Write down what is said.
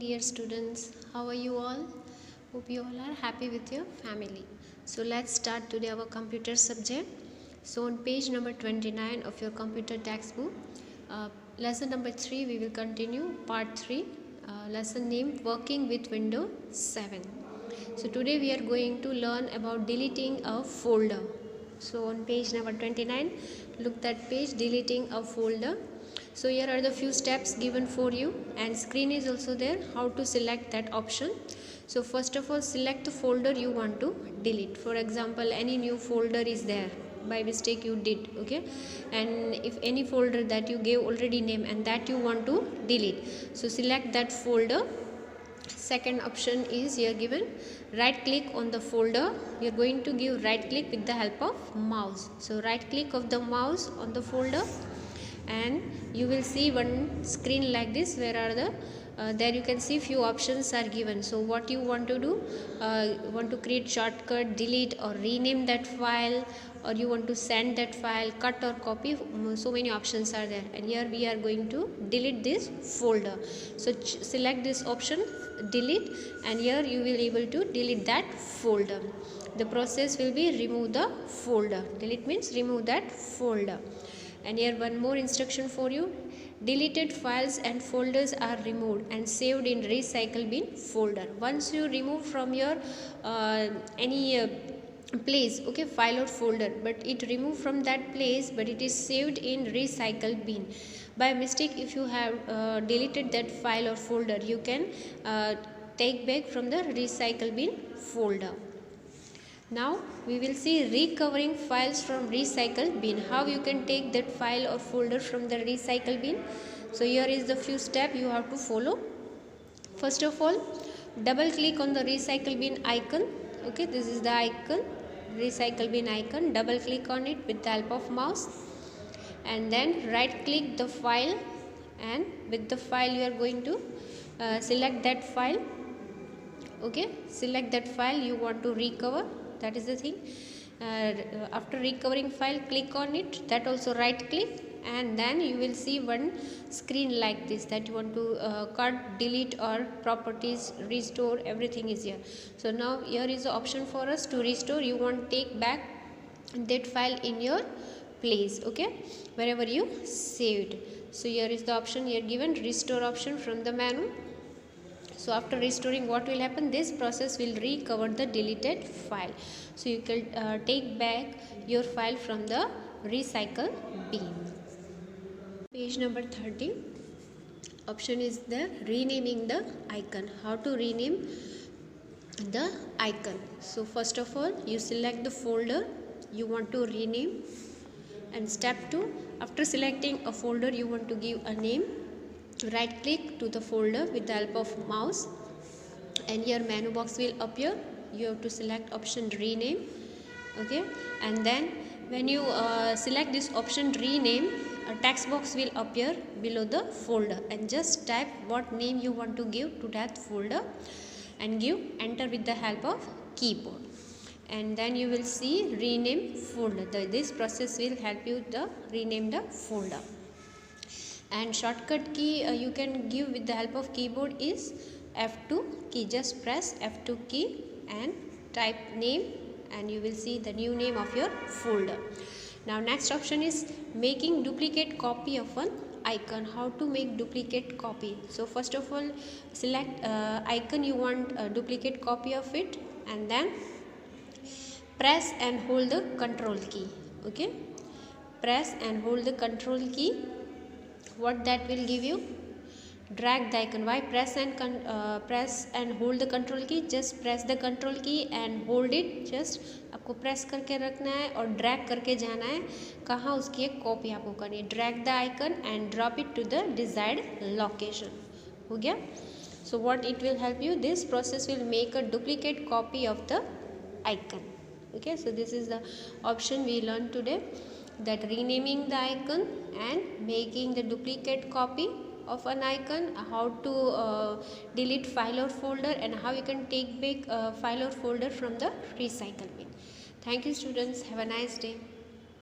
dear students. How are you all? Hope you all are happy with your family. So let's start today our computer subject. So on page number 29 of your computer textbook, lesson number 3 we will continue part 3, lesson named Working with Windows 7. So today we are going to learn about deleting a folder. So on page number 29, look that page, deleting a folder. So here are the few steps given for you, and screen is also there how to select that option. So first of all, select the folder you want to delete. For example, any new folder is there, by mistake you did, okay, and if any folder that you gave already name and that you want to delete, so select that folder. Second option is here given, right click on the folder. You're going to give right click with the help of mouse. So right click of the mouse on the folder, and you will see one screen like this where are the there you can see few options are given. So what you want to do, want to create shortcut, delete or rename that file, or you want to send that file, cut or copy, so many options are there, and here we are going to delete this folder. So select this option, delete, and here you will able to delete that folder. The process will be remove the folder. Delete means remove that folder. And here one more instruction for you, deleted files and folders are removed and saved in recycle bin folder. Once you remove from your any place, okay, file or folder, but it removed from that place, but it is saved in recycle bin. By mistake if you have deleted that file or folder, you can take back from the recycle bin folder. Now we will see recovering files from recycle bin. How you can take that file or folder from the recycle bin. So here is the few steps you have to follow. First of all, double click on the recycle bin icon. Okay, this is the icon, recycle bin icon. Double click on it with the help of mouse, and then right click the file, and with the file you are going to select that file. Okay, select that file you want to recover. That is the thing. After recovering file, click on it, that also right click, and then you will see one screen like this that you want to cut, delete or properties, restore, everything is here. So now here is the option for us to restore. You want to take back that file in your place, okay, wherever you saved. So here is the option here given, restore option from the menu. So after restoring, what will happen? This process will recover the deleted file. So you can take back your file from the recycle bin. Page number 30. Option is there, renaming the icon. How to rename the icon? So first of all, you select the folder you want to rename. And step 2, after selecting a folder you want to give a name. Right click to the folder with the help of mouse, and your menu box will appear. You have to select option rename, okay, and then when you select this option rename, a text box will appear below the folder, and just type what name you want to give to that folder and give enter with the help of keyboard, and then you will see rename folder. This process will help you to rename the folder. And shortcut key you can give with the help of keyboard is F2 key. Just press F2 key and type name, and you will see the new name of your folder. Now next option is making duplicate copy of an icon. How to make duplicate copy? So first of all, select icon you want a duplicate copy of it, and then press and hold the control key. Okay, press and hold the control key. What that will give you? Drag the icon. Why press and hold the control key? Just press the control key and hold it. just आपको press करके रखना है और drag करके जाना है कहाँ, उसकी एक कॉपी आपको करनी है. Drag the icon and drop it to the desired location. हो गया? So what it will help you, this process will make a duplicate copy of the icon. Okay, so this is the option we learned today, that renaming the icon and making the duplicate copy of an icon, how to delete file or folder, and how you can take back file or folder from the recycle bin. Thank you students, have a nice day.